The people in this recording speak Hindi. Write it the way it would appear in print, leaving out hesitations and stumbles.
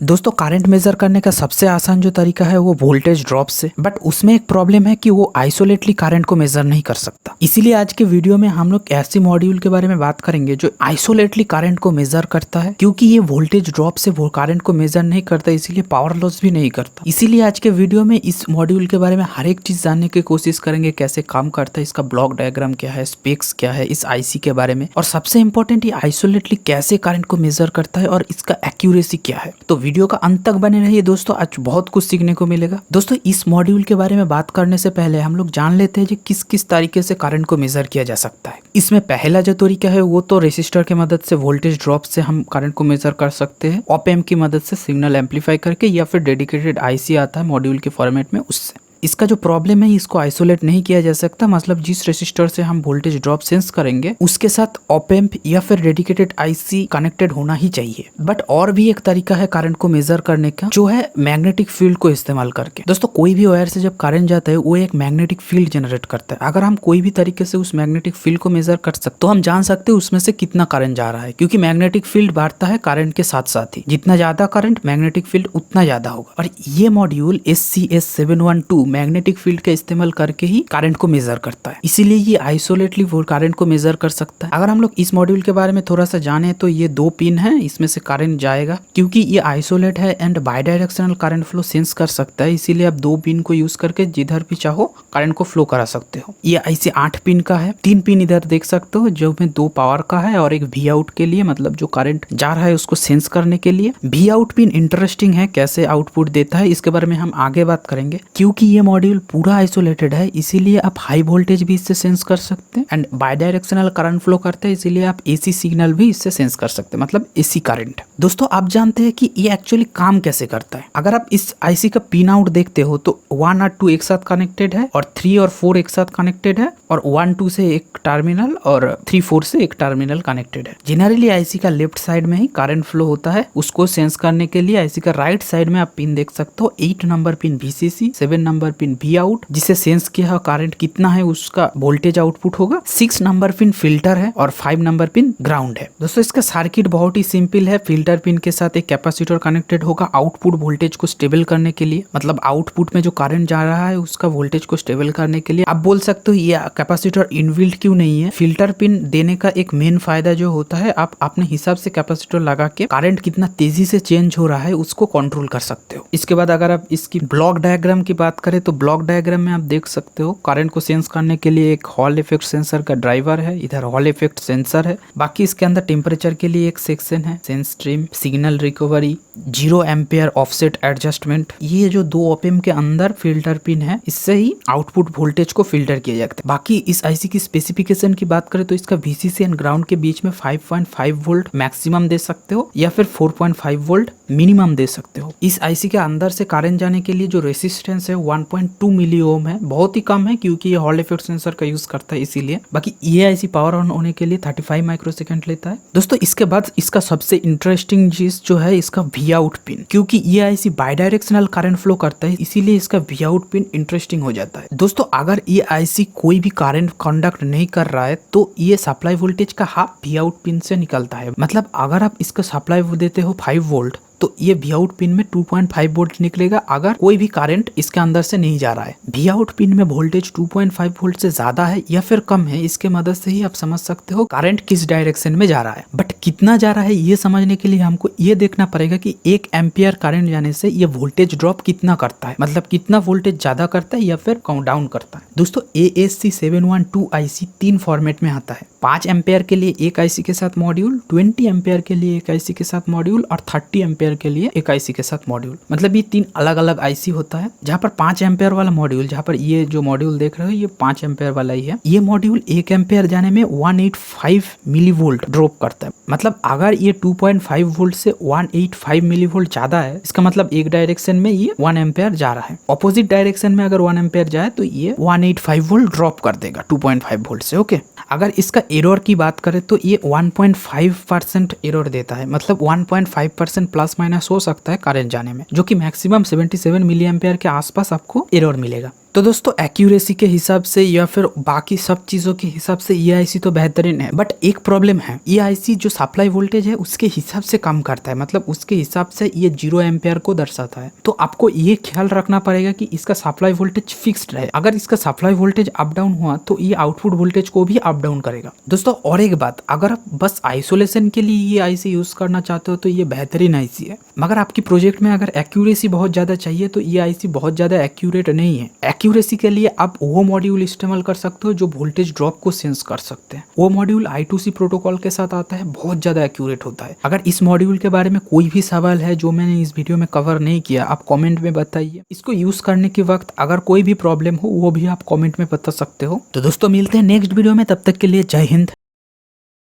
दोस्तों करंट मेजर करने का सबसे आसान जो तरीका है वो वोल्टेज ड्रॉप से, बट उसमें एक प्रॉब्लम है कि वो आइसोलेटली करंट को मेजर नहीं कर सकता। इसीलिए आज के वीडियो में हम लोग ऐसी मॉड्यूल के बारे में बात करेंगे जो आइसोलेटली करंट को मेजर करता है, क्योंकि ये वोल्टेज ड्रॉप से वो करंट को मेजर नहीं करता, इसीलिए पावर लॉस भी नहीं करता। इसीलिए आज के वीडियो में इस मॉड्यूल के बारे में हर एक चीज जानने की कोशिश करेंगे, कैसे काम करता है, इसका ब्लॉक डायग्राम क्या है, स्पेक्स क्या है इस आईसी के बारे में, और सबसे इंपॉर्टेंट ये आइसोलेटली कैसे करंट को मेजर करता है और इसका एक्यूरेसी क्या है। तो वीडियो का अंत तक बने रहिए दोस्तों, आज बहुत कुछ सीखने को मिलेगा। दोस्तों इस मॉड्यूल के बारे में बात करने से पहले हम लोग जान लेते हैं कि किस किस तरीके से करंट को मेजर किया जा सकता है। इसमें पहला जो तरीका है वो तो रेसिस्टर की मदद से वोल्टेज ड्रॉप से हम करंट को मेजर कर सकते हैं, ऑप एम्प की मदद से सिग्नल एम्पलीफाई करके, या फिर डेडिकेटेड आईसी आता है मॉड्यूल के फॉर्मेट में उससे। इसका जो प्रॉब्लम है इसको आइसोलेट नहीं किया जा सकता, मतलब जिस रेसिस्टर से हम वोल्टेज ड्रॉप सेंस करेंगे उसके साथ ऑप एम्प या फिर डेडिकेटेड आईसी कनेक्टेड होना ही चाहिए। बट और भी एक तरीका है करंट को मेजर करने का, जो है मैग्नेटिक फील्ड को इस्तेमाल करके। दोस्तों कोई भी वायर से जब करंट जाता है वो एक मैग्नेटिक फील्ड जनरेट करता है। अगर हम कोई भी तरीके से उस मैग्नेटिक फील्ड को मेजर कर सकते तो हम जान सकते हैं उसमें से कितना करंट जा रहा है, क्योंकि मैग्नेटिक फील्ड बढ़ता है करंट के साथ साथ ही। जितना ज्यादा करंट मैग्नेटिक फील्ड उतना ज्यादा होगा। और ये मॉड्यूल SCS712 मैग्नेटिक फील्ड का इस्तेमाल करके ही करंट को मेजर करता है, इसीलिए ये आइसोलेटली वो करंट को मेजर कर सकता है। अगर हम लोग इस मॉड्यूल के बारे में थोड़ा सा जाने तो ये 2 पिन है, इसमें से करंट जाएगा, क्योंकि ये आइसोलेट है एंड बाइडायरेक्शनल करंट फ्लो सेंस कर सकता है, इसीलिए आप 2 पिन को यूज करके जिधर भी चाहो करंट को फ्लो करा सकते हो। ये आईसी 8 पिन का है, 3 पिन इधर देख सकते हो जो में 2 पावर का है और एक वी आउट के लिए, मतलब जो करंट जा रहा है उसको सेंस करने के लिए। वी आउट पिन इंटरेस्टिंग है, कैसे आउटपुट देता है इसके बारे में हम आगे बात करेंगे। क्योंकि ये मॉड्यूल पूरा आइसोलेटेड है इसीलिए आप हाई वोल्टेज भी इससे सेंस कर सकते हैं एंड बाइडायरेक्शनल करंट फ्लो करते हैं, इसीलिए आप एसी सिग्नल भी इससे सेंस कर सकते हैं, मतलब एसी करंट। दोस्तों आप जानते हैं कि ये एक्चुअली काम कैसे करता है। अगर आप इस आईसी का पिन आउट देखते हो तो 1 और 2 एक साथ कनेक्टेड है, और 3 और 4 एक साथ कनेक्टेड है, और 1 2 से एक टर्मिनल और 3 4 से एक टर्मिनल कनेक्टेड है। जनरली आईसी का लेफ्ट साइड में ही करंट फ्लो होता है, उसको सेंस करने के लिए आईसी का राइट साइड में आप पिन देख सकते हो। 8 number pin VCC, 7 number pin V out, जिसे सेंस किया करंट कितना है उसका वोल्टेज आउटपुट होगा। 6 नंबर पिन फिल्टर है और 5 नंबर पिन ग्राउंड है। दोस्तों इसका सर्किट बहुत ही सिंपल है। फिल्टर पिन के साथ एक कैपेसिटर कनेक्टेड होगा आउटपुट वोल्टेज को स्टेबल करने के लिए, मतलब आउटपुट में जो करंट जा रहा है उसका वोल्टेज को स्टेबल करने के लिए। आप बोल सकते हो ये कैपेसिटर इनबिल्ट क्यों नहीं है। फिल्टर पिन देने का एक मेन फायदा जो होता है, आप अपने हिसाब से कैपेसिटर लगा के करंट कितना तेजी से चेंज हो रहा है उसको कंट्रोल कर सकते हो। इसके बाद अगर आप इसकी ब्लॉक डायग्राम की बात करें तो ब्लॉक डायग्राम में आप देख सकते हो करंट को सेंस करने के लिए एक हॉल इफेक्ट सेंसर का ड्राइवर है, इधर हॉल इफेक्ट सेंसर है। बाकी इसके अंदर टेम्परेचर के लिए एक सेक्शन है, sense stream, signal recovery, 0 ampere offset adjustment. ये जो 2 ऑप एम्प के अंदर फिल्टर पिन है, इससे ही आउटपुट वोल्टेज को फिल्टर किया जाता है। बाकी इस आईसी की स्पेसिफिकेशन की बात करें तो इसका VCC एंड ग्राउंड के बीच में 5.5 वोल्ट मैक्सिमम दे सकते हो, या फिर 4.5 वोल्ट मिनिमम दे सकते हो। इस आईसी के अंदर से करंट जाने के लिए जो रेसिस्टेंस है 1.2 मिली ओम है, बहुत ही कम है क्योंकि ये हॉल इफेक्ट सेंसर का यूज करता है इसीलिए। बाकी ये आईसी पावर ऑन होने के लिए 35 माइक्रोसेकंड लेता है। दोस्तों इसके बाद इसका सबसे इंटरेस्टिंग चीज जो है इसका वी आउट पिन, क्योंकि ये आईसी बाइडायरेक्शनल करंट फ्लो करता है इसीलिए इसका वी आउट पिन इंटरेस्टिंग हो जाता है। दोस्तों अगर ये आईसी कोई भी करंट कंडक्ट नहीं कर रहा है तो ये सप्लाई वोल्टेज का हाफ वी आउट पिन से निकलता है, मतलब अगर आप इसका सप्लाई देते हो 5 वोल्ट तो ये वी आउट पिन में 2.5 वोल्ट निकलेगा अगर कोई भी करंट इसके अंदर से नहीं जा रहा है। वी आउट पिन में वोल्टेज 2.5 वोल्ट से ज्यादा है या फिर कम है, इसके मदद से ही आप समझ सकते हो करंट किस डायरेक्शन में जा रहा है। बट कितना जा रहा है ये समझने के लिए हमको ये देखना पड़ेगा कि 1 एम्पियर करंट जाने से ये वोल्टेज ड्रॉप कितना करता है, मतलब कितना वोल्टेज ज्यादा करता है या फिर डाउन करता है। दोस्तों ASC712 आईसी 3 फॉर्मेट में आता है। 5 एम्पियर के लिए एक आईसी के साथ मॉड्यूल, 20 एम्पियर के लिए एक आईसी के साथ मॉड्यूल, और 30 एम्पियर के लिए एक आईसी के साथ मॉड्यूल। मतलब ये 3 अलग अलग आईसी होता है। जहाँ पर 5 एम्पियर वाला मॉड्यूल, जहाँ पर ये जो मॉड्यूल देख रहे हो ये 5 एम्पियर वाला ही है। ये मॉड्यूल 1 एम्पियर जाने में 185 मिली वोल्ट ड्रॉप करता है। मतलब अगर ये 2.5 वोल्ट से 185 मिली वोल्ट ज्यादा है, इसका मतलब एक डायरेक्शन में ये 1 एम्पियर जा रहा है। ऑपोजिट डायरेक्शन में अगर 1 एम्पियर जाए तो ये 185 वोल्ट ड्रॉप कर देगा 2.5 वोल्ट से। ओके, अगर इसका एरर की बात करें तो ये 1.5% एरर देता है, मतलब 1.5% प्लस माइनस हो सकता है करंट जाने में, जो कि मैक्सिमम 77 मिली एम्पियर के आसपास आपको एरर मिलेगा। तो दोस्तों एक्यूरेसी के हिसाब से या फिर बाकी सब चीजों के हिसाब से ये आईसी तो बेहतरीन है, बट एक प्रॉब्लम है, ये आईसी जो सप्लाई वोल्टेज है उसके हिसाब से काम करता है, मतलब उसके हिसाब से ये 0 एम्पियर को दर्शाता है। तो आपको ये ख्याल रखना पड़ेगा कि इसका सप्लाई वोल्टेज फिक्स्ड रहे। अगर इसका सप्लाई वोल्टेज अप डाउन हुआ तो ये आउटपुट वोल्टेज को भी अप डाउन करेगा। दोस्तों और एक बात, अगर आप बस आइसोलेशन के लिए ये आईसी यूज करना चाहते हो तो ये बेहतरीन आईसी है, मगर आपकी प्रोजेक्ट में अगर एक्यूरेसी बहुत ज्यादा चाहिए तो ये आईसी बहुत ज्यादा एक्यूरेट नहीं है। एक्यूरेसी के लिए आप वो मॉड्यूल इस्तेमाल कर सकते हो जो वोल्टेज ड्रॉप को सेंस कर सकते हैं। वो मॉड्यूल I2C प्रोटोकॉल के साथ आता है, बहुत ज्यादा एक्यूरेट होता है। अगर इस मॉड्यूल के बारे में कोई भी सवाल है जो मैंने इस वीडियो में कवर नहीं किया, आप कमेंट में बताइए। इसको यूज करने के वक्त अगर कोई भी प्रॉब्लम हो वो भी आप कमेंट में बता सकते हो। तो दोस्तों मिलते हैं नेक्स्ट वीडियो में, तब तक के लिए जय हिंद।